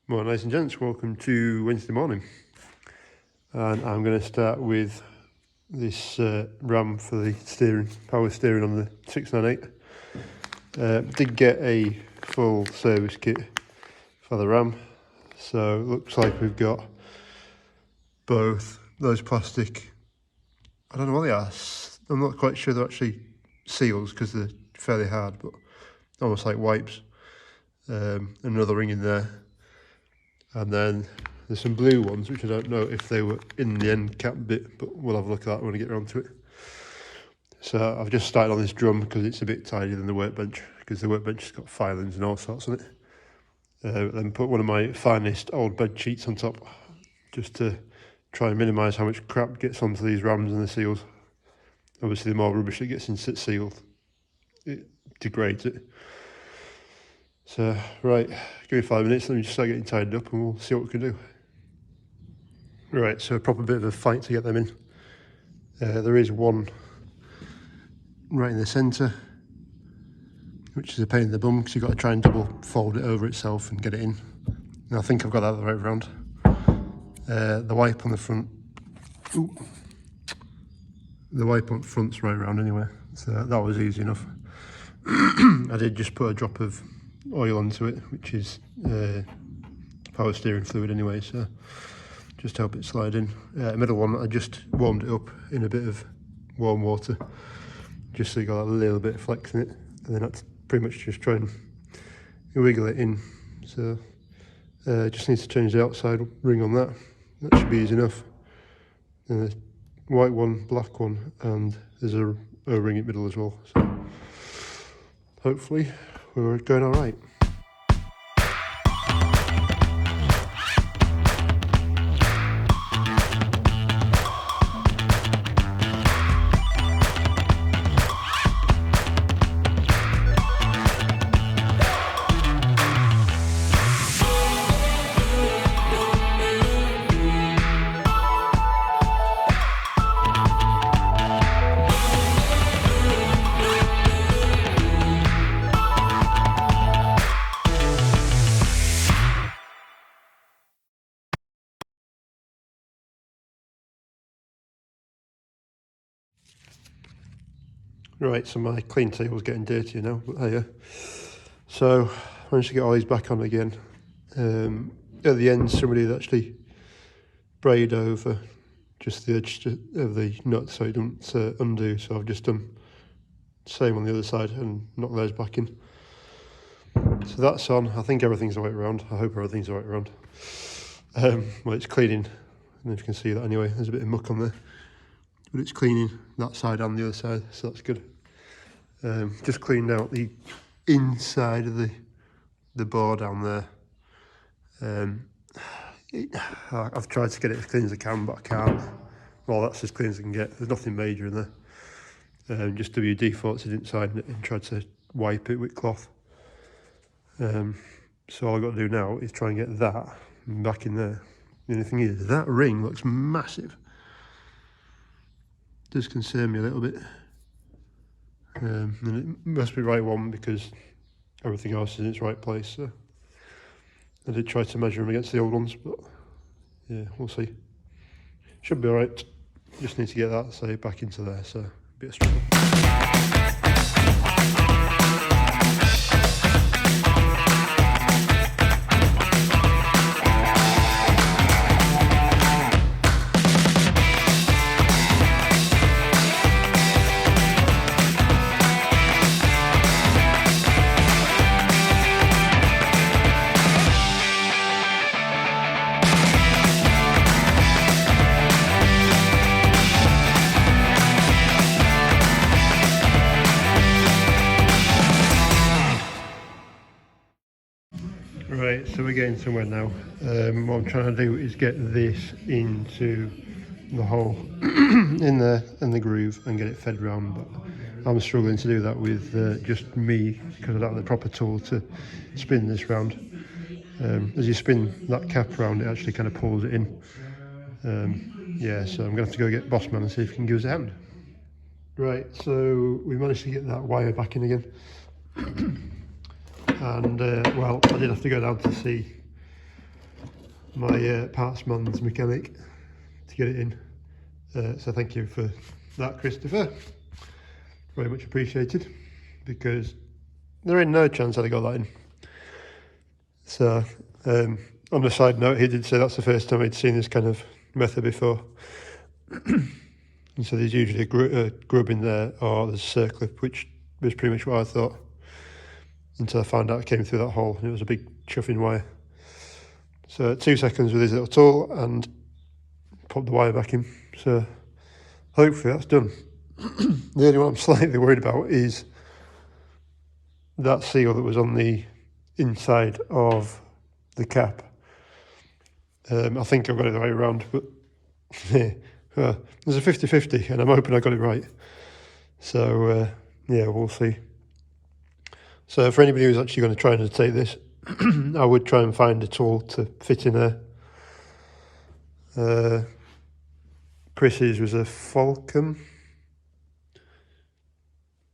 Well, ladies and gents, welcome to Wednesday morning, and I'm going to start with this RAM for the power steering on the 698. Did get a full service kit for the RAM, so it looks like we've got both those plastic, I don't know what they are, I'm not quite sure they're actually seals because they're fairly hard, but almost like wipes, another ring in there. And then there's some blue ones, which I don't know if they were in the end cap bit, but we'll have a look at that when I get around to it. So I've just started on this drum because it's a bit tidier than the workbench, because the workbench has got filings and all sorts on it. Then put one of my finest old bed sheets on top, just to try and minimise how much crap gets onto these rams and the seals. Obviously the more rubbish that gets into sealed, it degrades it. So, right, give me 5 minutes, let me just start getting tidied up and we'll see what we can do. Right, so a proper bit of a fight to get them in. There is one right in the centre, which is a pain in the bum because you've got to try and double fold it over itself and get it in. And I think I've got that the right round. The wipe on the front, the wipe on front's right round anyway, so that was easy enough. I did just put a drop of oil onto it, which is power steering fluid anyway, so just help it slide in. Middle one, I just warmed it up in a bit of warm water, just so you got a little bit of flex in it, and then that's pretty much just try and wiggle it in. So just need to change the outside ring on that. That should be easy enough. White one, black one, and there's a ring in the middle as well. So hopefully we're going all right. Right, so my clean table's getting dirtier now, but hey, so I managed to get all these back on again. At the end, somebody had actually braid over just the edge of the nut so it doesn't undo, so I've just done the same on the other side and knocked those back in. So that's on. I think everything's the way around. I hope everything's the way around. Well, it's cleaning, I don't know if you can see that anyway, there's a bit of muck on there. But it's cleaning that side and the other side, so that's good. Just cleaned out the inside of the board down there. I've tried to get it as clean as I can, but I can't. Well, that's as clean as I can get. There's nothing major in there. Just WD-40 it inside it and tried to wipe it with cloth. So all I've got to do now is try and get that back in there. The only thing is, that ring looks massive. Does concern me a little bit, and it must be the right one because everything else is in its right place. So I did try to measure them against the old ones, but yeah, we'll see. Should be all right. Just need to get that, say, back into there. So a bit of struggle. Right, so we're getting somewhere now. What I'm trying to do is get this into the hole in the groove and get it fed round, but I'm struggling to do that with just me because I don't have the proper tool to spin this round. As you spin that cap round, it actually kind of pulls it in. Yeah, so I'm going to have to go get Bossman and see if he can give us a hand. Right, so we managed to get that wire back in again. And well, I did have to go down to see my parts man's mechanic to get it in. So thank you for that, Christopher. Very much appreciated, because there ain't no chance I'd have got that in. So on a side note, he did say that's the first time he'd seen this kind of method before. And so there's usually a grub in there, or there's a circlip, which was pretty much what I thought, until I found out it came through that hole and it was a big chuffing wire. So 2 seconds with his little tool and pop the wire back in. So hopefully that's done. The only one I'm slightly worried about is that seal that was on the inside of the cap. I think I've got it the way around, but there's a 50-50 and I'm hoping I got it right. So yeah, we'll see. So for anybody who's actually going to try and take this, I would try and find a tool to fit in there. Chris's was a Falcon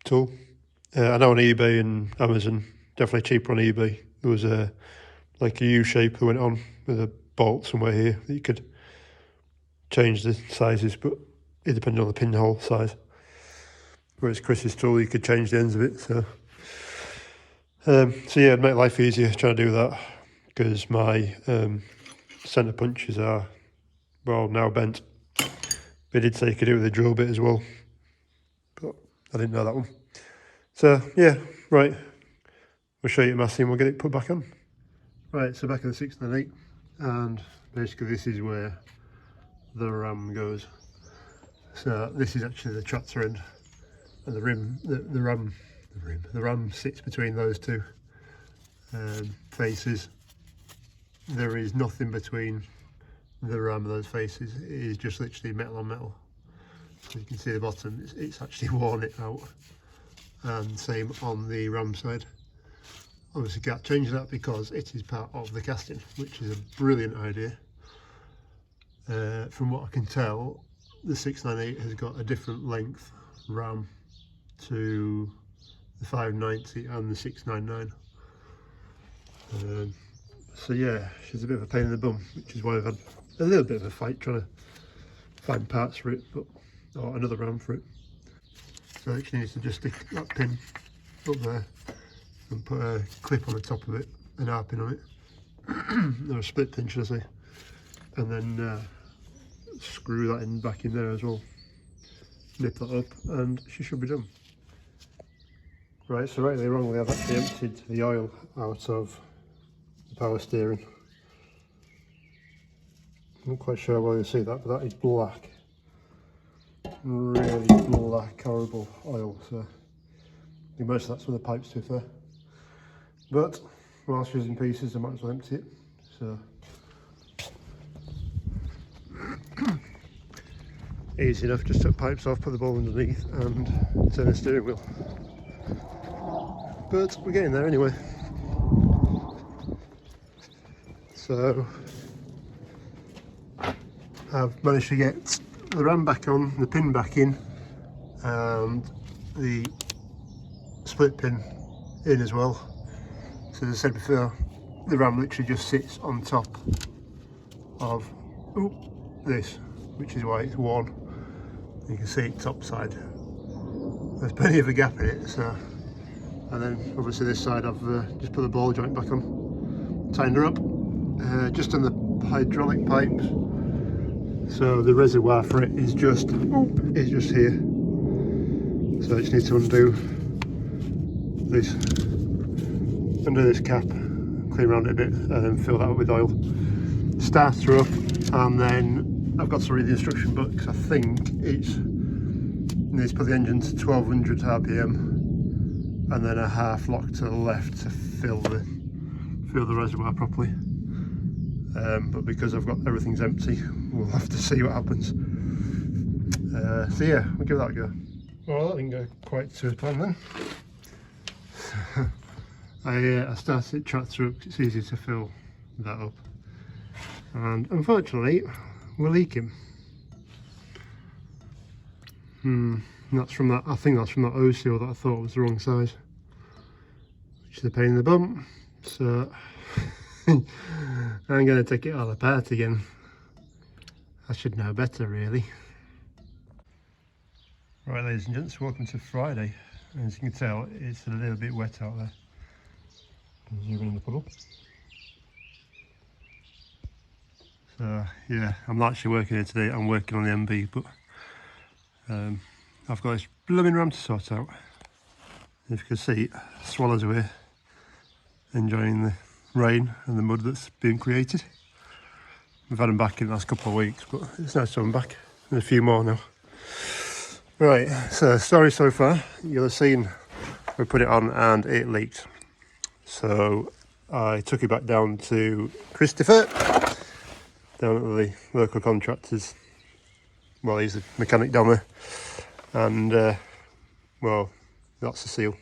tool. I know on eBay and Amazon, definitely cheaper on eBay, there was like a U-shape that went on with a bolt somewhere here that you could change the sizes, but it depended on the pinhole size. Whereas Chris's tool, you could change the ends of it. So yeah, it'd make life easier trying to do that, because my centre punches are, well, now bent. They did say you could do it with a drill bit as well, but I didn't know that one. So yeah, right, we'll show you Massey and we'll get it put back on. Right, so back in the 698, and basically this is where the ram goes. So this is actually the tractor end, and the ram sits between those two faces. There is nothing between the ram and those faces. It is just literally metal on metal. So you can see the bottom, it's actually worn it out. And same on the ram side. Obviously can't change that because it is part of the casting, which is a brilliant idea. From what I can tell, the 698 has got a different length ram to the 590 and the 699. So yeah, she's a bit of a pain in the bum, which is why I've had a little bit of a fight trying to find parts for it, or another ram for it. So I actually need to just stick that pin up there and put a clip on the top of it, an R pin on it, or a split pin should I say, and then screw that in back in there as well. Nip that up and she should be done. Right, so rightly or wrongly I've actually emptied the oil out of the power steering. I'm not quite sure why you see that, but that is black. Really black, horrible oil, so you imagine that's where the pipes to fair. But whilst she's in pieces I might as well empty it. So easy enough, just took pipes off, put the ball underneath and turn the steering wheel. But we're getting there anyway. So I've managed to get the ram back on, the pin back in, and the split pin in as well. So as I said before, the ram literally just sits on top of this, which is why it's worn. You can see it top side. There's plenty of a gap in it, so. And then obviously this side I've just put the ball joint back on, tightened her up, just on the hydraulic pipes. So the reservoir for it is just here. So I just need to undo this cap, clean around it a bit, and then fill that up with oil. Start her up, and then I've got to read the instruction book. I think it's needs to put the engine to 1200 RPM. And then a half lock to the left to fill the reservoir properly. But because I've got everything's empty, we'll have to see what happens. So yeah, we'll give that a go. Well, that didn't go quite to plan then. I started tractor up, it's easy to fill that up. And unfortunately, we're leaking. That's from that, I think that's from that O seal that I thought was the wrong size, which is a pain in the bum. So I'm going to take it all apart again. I should know better, really. Right, ladies and gents, welcome to Friday. As you can tell, it's a little bit wet out there. Zoom in the puddle. So yeah, I'm not actually working here today. I'm working on the MB, but I've got this blooming ram to sort out. If you can see, swallows are here, enjoying the rain and the mud that's being created. We've had them back in the last couple of weeks, but it's nice to have them back. There's a few more now. Right, so story so far, you'll have seen we put it on and it leaked. So I took it back down to Christopher, down at the local contractors. Well, he's the mechanic down there. And, well, that's the seal.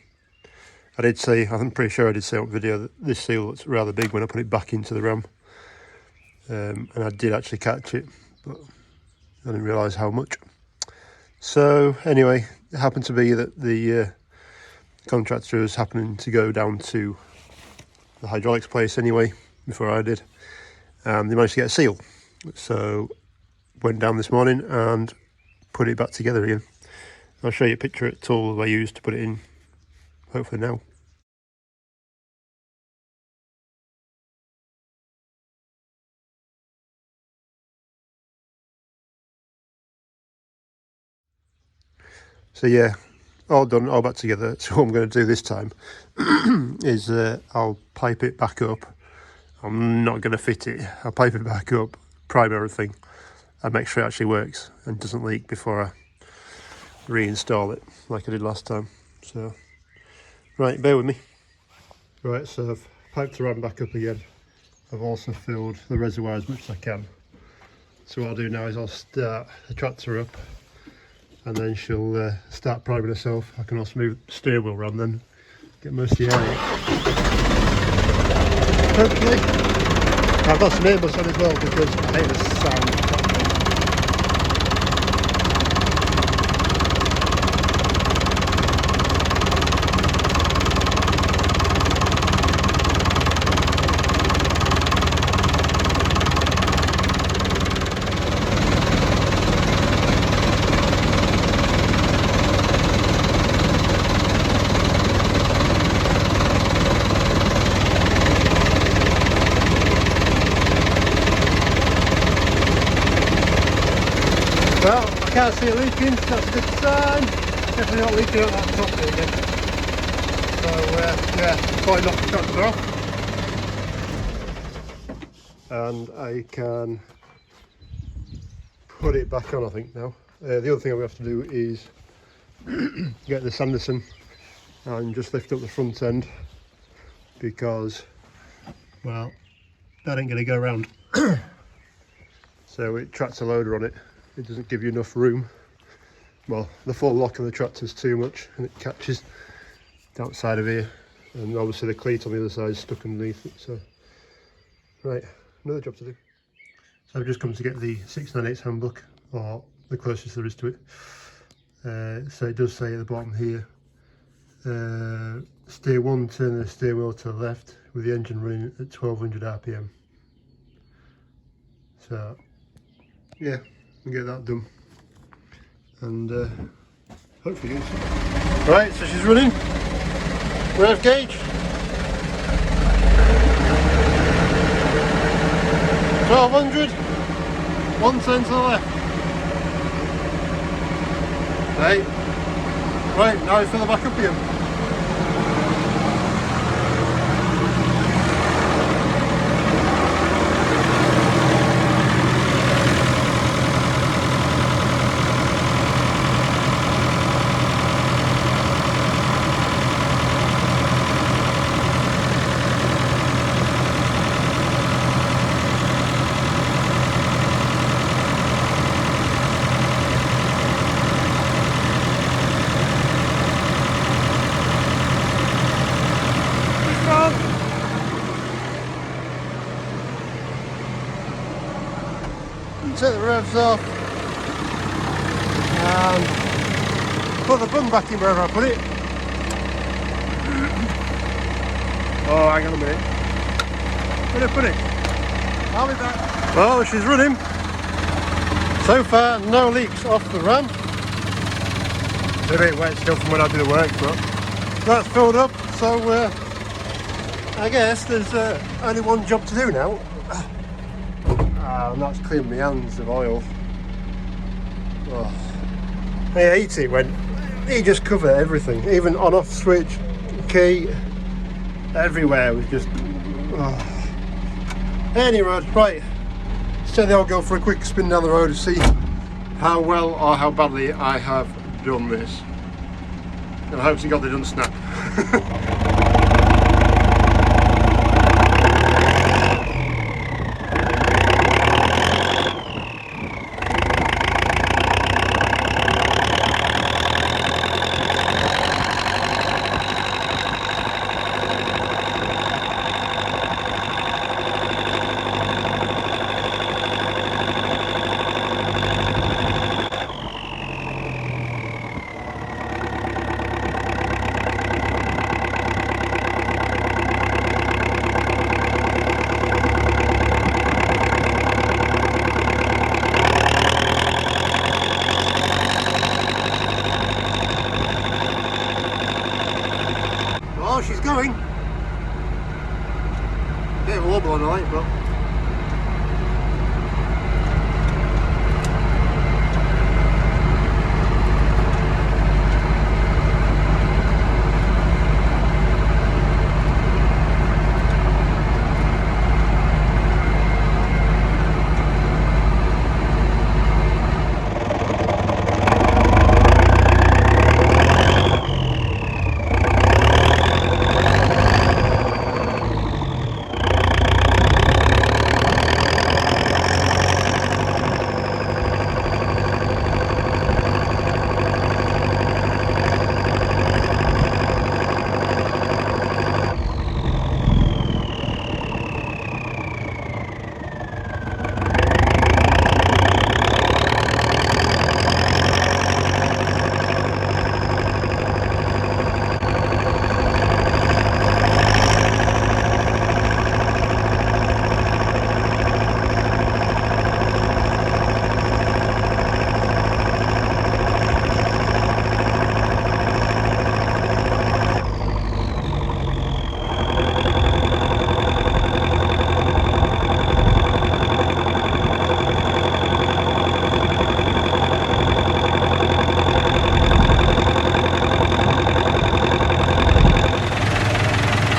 I did say, I'm pretty sure I did say on video that this seal looks rather big when I put it back into the ram. And I did actually catch it, but I didn't realise how much. So anyway, it happened to be that the contractor was happening to go down to the hydraulics place anyway, before I did. And they managed to get a seal. So went down this morning and put it back together again. I'll show you a picture of the tool I used to put it in, hopefully now. So yeah, all done, all back together. So what I'm going to do this time is I'll pipe it back up. I'm not going to fit it. I'll pipe it back up, prime everything, and make sure it actually works and doesn't leak before I reinstall it like I did last time. So, right, bear with me. Right, so I've piped the ram back up again. I've also filled the reservoir as much as I can. So what I'll do now is I'll start the tractor up, and then she'll start priming herself. I can also move the steering wheel around then, get most of the air out. Hopefully. I've got some earbuds on as well because I hate the sound. Well, I can't see it leaking, so that's a good sign. Definitely not leaking out that top bit again. So yeah, probably knock the tractor off. And I can put it back on, I think, now. The other thing I'm going to have to do is get the Sanderson and just lift up the front end, because, well, that ain't going to go around. So it tracks a loader on it. It doesn't give you enough room. Well, the full lock of the tractor is too much and it catches the outside of here, and obviously the cleat on the other side is stuck underneath it. So right, another job to do. So I've just come to get the 698 handbook, or the closest there is to it. So it does say at the bottom here, steer one, turn the steering wheel to the left with the engine running at 1200 RPM. So yeah, we get that done, and hopefully get some. Right, so she's running. Rev gauge. 1200. 110 to the left. Right, now I fill it back up again. Take the revs off and put the bung back in wherever I put it. Oh, hang on a minute. Where did I put it? I'll be back. Well, she's running. So far, no leaks off the ram. It's a bit wet still from when I did the work, but that's filled up. So I guess there's only one job to do now. And that's clean my hands of oil. Oh. I hate it when you just cover everything, even on-off switch, key, everywhere was just. Oh. Anyway, right. So they'll go for a quick spin down the road to see how well or how badly I have done this. And I hope to God they don't snap. Oh, she's going. Bit of a wobble on the light, but.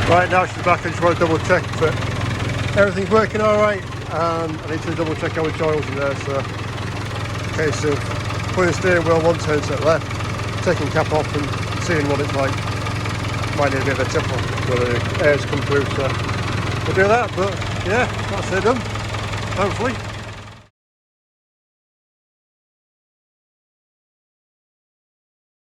Right, now she's back. I just want to double check that everything's working alright, and I need to double check how much oil's in there. So, case of putting the steering wheel one turn set left, taking cap off and seeing what it's like. Might need a bit of a tip off where the air's come through, so we'll do that. But yeah, that's it done, hopefully.